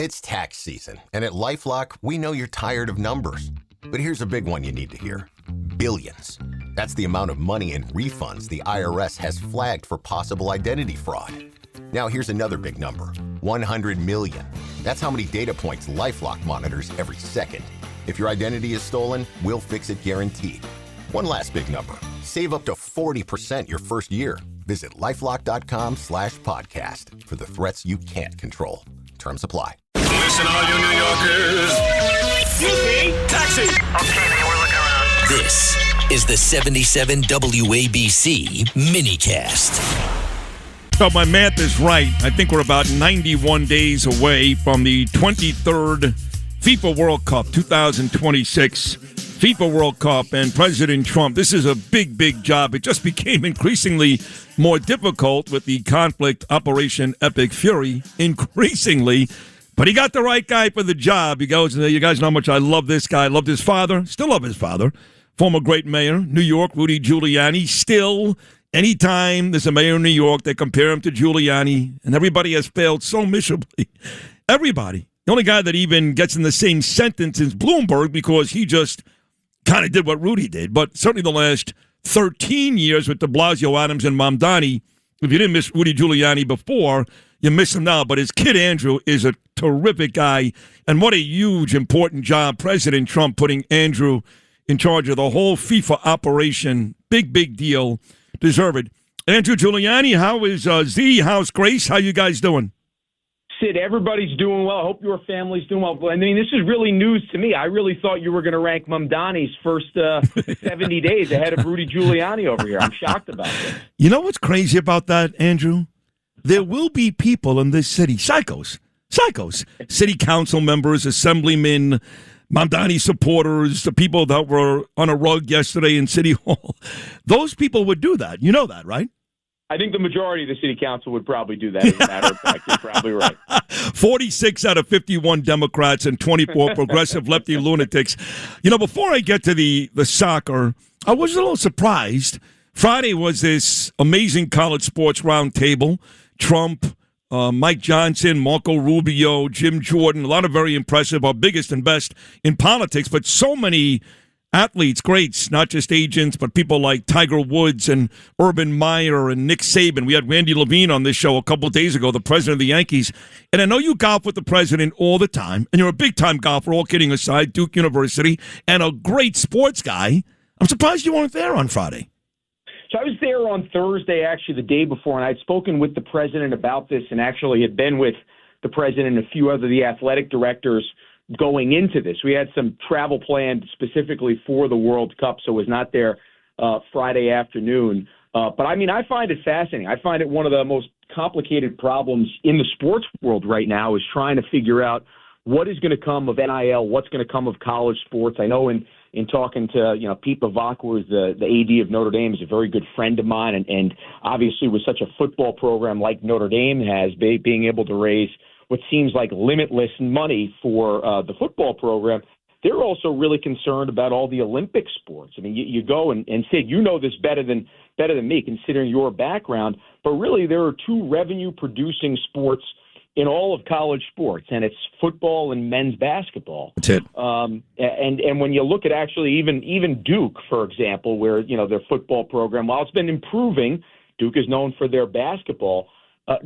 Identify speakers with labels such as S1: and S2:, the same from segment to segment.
S1: It's tax season, and at LifeLock, we know you're tired of numbers. But here's a big one you need to hear. Billions. That's the amount of money in refunds the IRS has flagged for possible identity fraud. Now here's another big number. 100 million. That's how many data points LifeLock monitors every second. If your identity is stolen, we'll fix it guaranteed. One last big number. Save up to 40% your first year. Visit LifeLock.com/podcast for the threats you can't control. Terms apply.
S2: Listen, all you New Yorkers. Excuse me. Taxi.
S3: Okay, man, we're looking around.
S4: This is the 77 WABC minicast.
S5: So my math is right. I think we're about 91 days away from the 23rd FIFA World Cup 2026. FIFA World Cup and President Trump. This is a big, big job. It just became increasingly more difficult with the conflict Operation Epic Fury. Increasingly. But he got the right guy for the job. He goes, you guys know how much I love this guy. I loved his father. Still love his father. Former great mayor, New York, Rudy Giuliani. Still, anytime there's a mayor in New York, they compare him to Giuliani. And everybody has failed so miserably. Everybody. The only guy that even gets in the same sentence is Bloomberg because he just kind of did what Rudy did. But certainly the last 13 years with de Blasio, Adams, and Mamdani, if you didn't miss Rudy Giuliani before, you miss him now. But his kid, Andrew, is a terrific guy. And what a huge, important job President Trump putting Andrew in charge of the whole FIFA operation. Big, big deal. Deserve it. Andrew Giuliani, how is Z? How's Grace? How you guys doing?
S6: Sid, everybody's doing well. I hope your family's doing well. I mean, this is really news to me. I really thought you were going to rank Mamdani's first 70 days ahead of Rudy Giuliani over here. I'm shocked about this.
S5: You know what's crazy about that, Andrew? There will be people in this city, psychos, city council members, assemblymen, Mamdani supporters, the people that were on a rug yesterday in City Hall. Those people would do that. You know that, right?
S6: I think the majority of the city council would probably do that, as a matter of fact. You're probably right.
S5: 46 out of 51 Democrats and 24 progressive lefty lunatics. You know, before I get to the soccer, I was a little surprised. Friday was this amazing college sports roundtable. Trump, Mike Johnson, Marco Rubio, Jim Jordan, a lot of very impressive, our biggest and best in politics, but so many athletes, greats, not just agents, but people like Tiger Woods and Urban Meyer and Nick Saban. We had Randy Levine on this show a couple of days ago, the president of the Yankees. And I know you golf with the president all the time, and you're a big-time golfer, all kidding aside, Duke University, and a great sports guy. I'm surprised you weren't there on Friday.
S6: So I was there on Thursday, actually, the day before, and I'd spoken with the president about this and actually had been with the president and a few other the athletic directors going into this. We had some travel planned specifically for the World Cup, so was not there Friday afternoon. But, I mean, I find it fascinating. I find it one of the most complicated problems in the sports world right now is trying to figure out what is going to come of NIL, what's going to come of college sports. I know in talking to, Pete Bavak, who is the AD of Notre Dame, is a very good friend of mine, and obviously with such a football program like Notre Dame has, being able to raise what seems like limitless money for the football program, they're also really concerned about all the Olympic sports. I mean, you go and Sid, you know this better than me, considering your background, but really there are two revenue-producing sports in all of college sports, and it's football and men's basketball.
S5: That's it.
S6: And when you look at actually even Duke, for example, where their football program, while it's been improving, Duke is known for their basketball.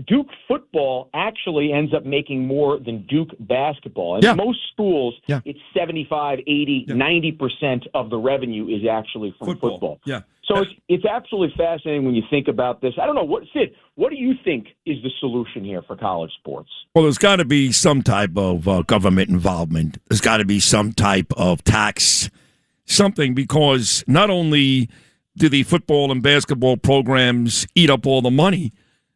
S6: Duke football actually ends up making more than Duke basketball. And most schools, it's 75, 80, 90% of the revenue is actually from football.
S5: Yeah.
S6: So it's absolutely fascinating when you think about this. I don't know, Sid, what do you think is the solution here for college sports?
S5: Well, there's got to be some type of government involvement. There's got to be some type of tax, something, because not only do the football and basketball programs eat up all the money,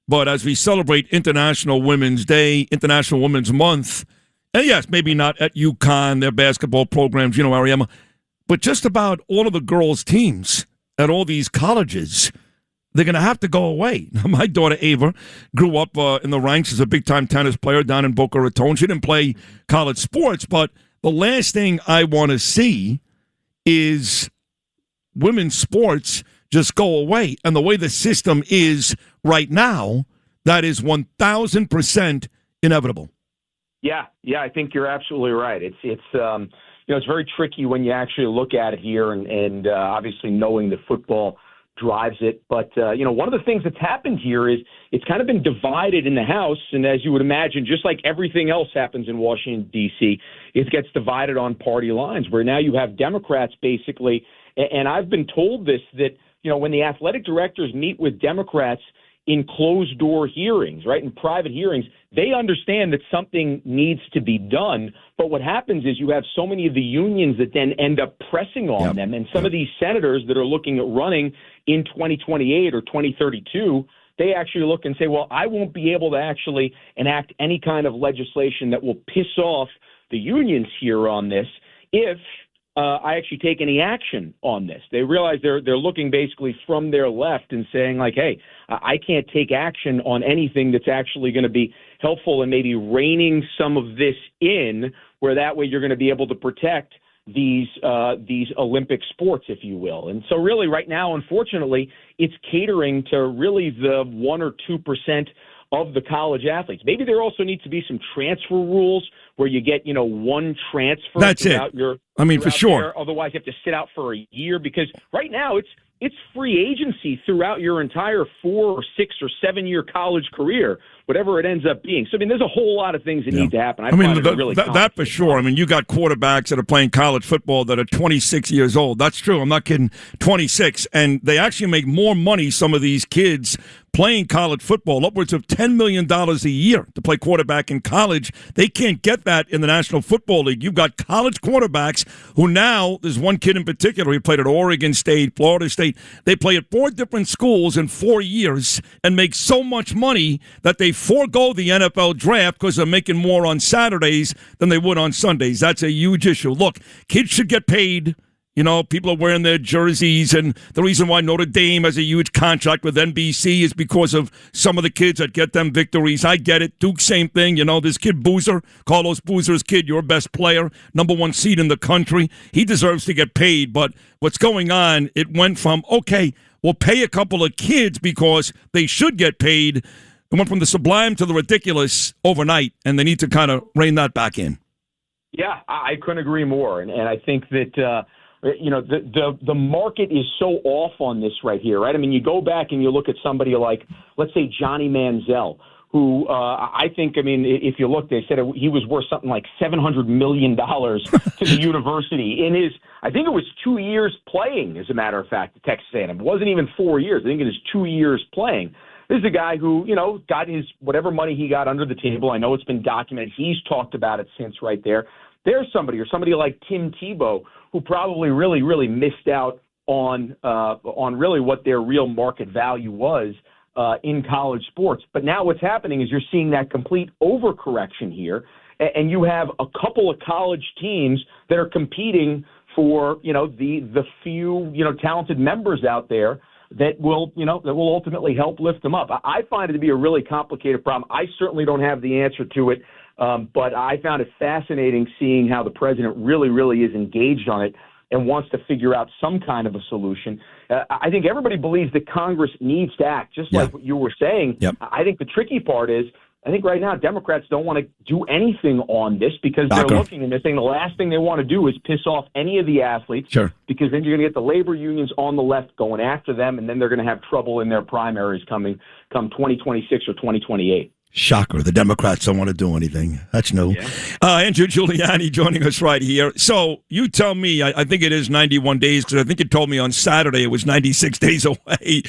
S5: but as we celebrate International Women's Day, International Women's Month, and yes, maybe not at UConn, their basketball programs, Ariema, but just about all of the girls' teams at all these colleges, they're going to have to go away. Now, my daughter Ava grew up in the ranks as a big-time tennis player down in Boca Raton. She didn't play college sports, but the last thing I want to see is women's sports just go away. And the way the system is right now, that is 1,000% inevitable.
S6: Yeah, I think you're absolutely right. It's very tricky when you actually look at it here, and obviously knowing that football drives it. But one of the things that's happened here is it's kind of been divided in the House, and as you would imagine, just like everything else happens in Washington D.C., it gets divided on party lines. Where now you have Democrats basically, and I've been told this that when the athletic directors meet with Democrats in closed-door hearings, right, in private hearings, they understand that something needs to be done. But what happens is you have so many of the unions that then end up pressing on them. And some of these senators that are looking at running in 2028 or 2032, they actually look and say, well, I won't be able to actually enact any kind of legislation that will piss off the unions here on this if I actually take any action on this. They realize they're looking basically from their left and saying like, hey, I can't take action on anything that's actually going to be helpful and maybe reining some of this in, where that way you're going to be able to protect these Olympic sports, if you will. And so really right now, unfortunately, it's catering to really the 1 or 2% of the college athletes. Maybe there also needs to be some transfer rules where you get, one transfer.
S5: That's it. For sure.
S6: There. Otherwise, you have to sit out for a year, because right now it's free agency throughout your entire 4 or 6 or 7 year college career, whatever it ends up being. So, there's a whole lot of things that need to happen.
S5: That for sure. You got quarterbacks that are playing college football that are 26 years old. That's true. I'm not kidding. 26. And they actually make more money, some of these kids, playing college football, upwards of $10 million a year to play quarterback in college. They can't get that in the National Football League. You've got college quarterbacks who now, there's one kid in particular, he played at Oregon State, Florida State. They play at 4 different schools in 4 years and make so much money that they forego the NFL draft because they're making more on Saturdays than they would on Sundays. That's a huge issue. Look, kids should get paid. People are wearing their jerseys, and the reason why Notre Dame has a huge contract with NBC is because of some of the kids that get them victories. I get it. Duke, same thing. This kid Boozer, Carlos Boozer's kid, your best player, #1 seed in the country. He deserves to get paid, but what's going on, it went from, okay, we'll pay a couple of kids because they should get paid. It went from the sublime to the ridiculous overnight, and they need to kind of rein that back in.
S6: Yeah, I couldn't agree more, and I think that the market is so off on this right here, right? You go back and you look at somebody like, let's say, Johnny Manziel, who I think, if you look, they said he was worth something like $700 million to the university in his, I think it was 2 years playing, as a matter of fact, at Texas A&M. It wasn't even 4 years. I think it was 2 years playing. This is a guy who, got his whatever money he got under the table. I know it's been documented. He's talked about it since right there. There's somebody like Tim Tebow, who probably really, really missed out on really what their real market value was in college sports. But now what's happening is you're seeing that complete overcorrection here, and you have a couple of college teams that are competing for, the few, talented members out there that will ultimately help lift them up. I find it to be a really complicated problem. I certainly don't have the answer to it. But I found it fascinating seeing how the president really, really is engaged on it and wants to figure out some kind of a solution. I think everybody believes that Congress needs to act, just like what you were saying. Yep. I think the tricky part is, I think right now Democrats don't want to do anything on this because they're looking and they're saying the last thing they want to do is piss off any of the athletes, because then you're going to get the labor unions on the left going after them, and then they're going to have trouble in their primaries come 2026 or 2028.
S5: Shocker. The Democrats don't want to do anything. That's new. Yeah. Andrew Giuliani joining us right here. So you tell me, I think it is 91 days, because I think you told me on Saturday it was 96 days away.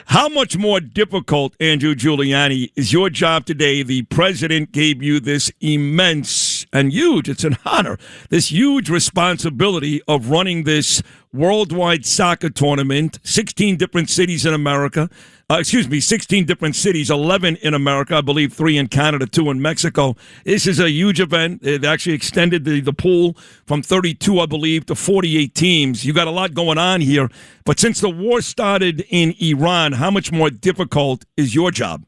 S5: How much more difficult, Andrew Giuliani, is your job today? The president gave you this immense and huge, it's an honor, this huge responsibility of running this worldwide soccer tournament, 16 different cities in America. 16 different cities, 11 in America, I believe 3 in Canada, 2 in Mexico. This is a huge event. It actually extended the pool from 32, I believe, to 48 teams. You got a lot going on here. But since the war started in Iran, how much more difficult is your job?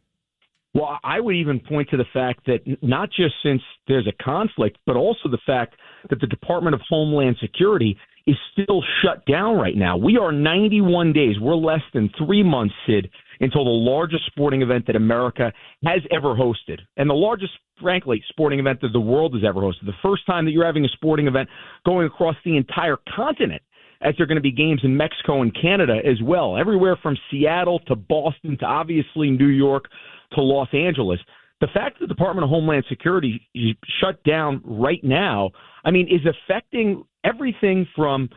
S6: Well, I would even point to the fact that not just since there's a conflict, but also the fact that the Department of Homeland Security is still shut down right now. We are 91 days. We're less than 3 months, Sid, until the largest sporting event that America has ever hosted, and the largest, frankly, sporting event that the world has ever hosted. The first time that you're having a sporting event going across the entire continent, as there are going to be games in Mexico and Canada as well, everywhere from Seattle to Boston to obviously New York to Los Angeles. The fact that the Department of Homeland Security shut down right now, is affecting everything from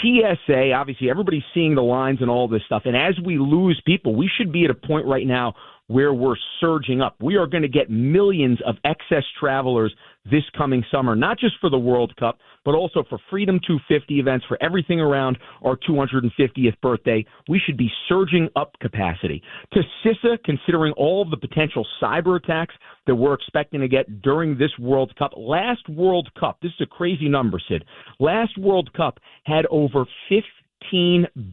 S6: TSA. Obviously, everybody's seeing the lines and all this stuff. And as we lose people, we should be at a point right now where we're surging up. We are going to get millions of excess travelers this coming summer, not just for the World Cup, but also for Freedom 250 events, for everything around our 250th birthday. We should be surging up capacity. To CISA, considering all of the potential cyber attacks that we're expecting to get during this World Cup. Last World Cup, this is a crazy number, Sid. Last World Cup had over 15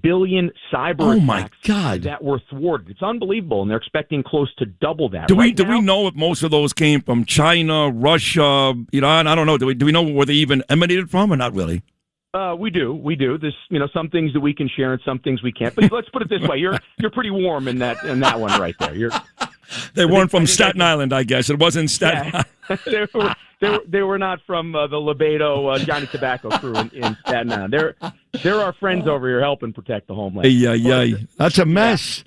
S6: billion cyber attacks that were thwarted. It's unbelievable, and they're expecting close to double that.
S5: Do we know if most of those came from China, Russia, Iran? I don't know. Do we know where they even emanated from, or not really?
S6: We do. There's some things that we can share and some things we can't. But let's put it this way: you're pretty warm in that one right there.
S5: They weren't from Staten Island, I guess. It wasn't Staten Island.
S6: They were not from the Libedo Johnny Tobacco crew in Staten Island. They're our friends over here helping protect the homeland.
S5: That's a mess.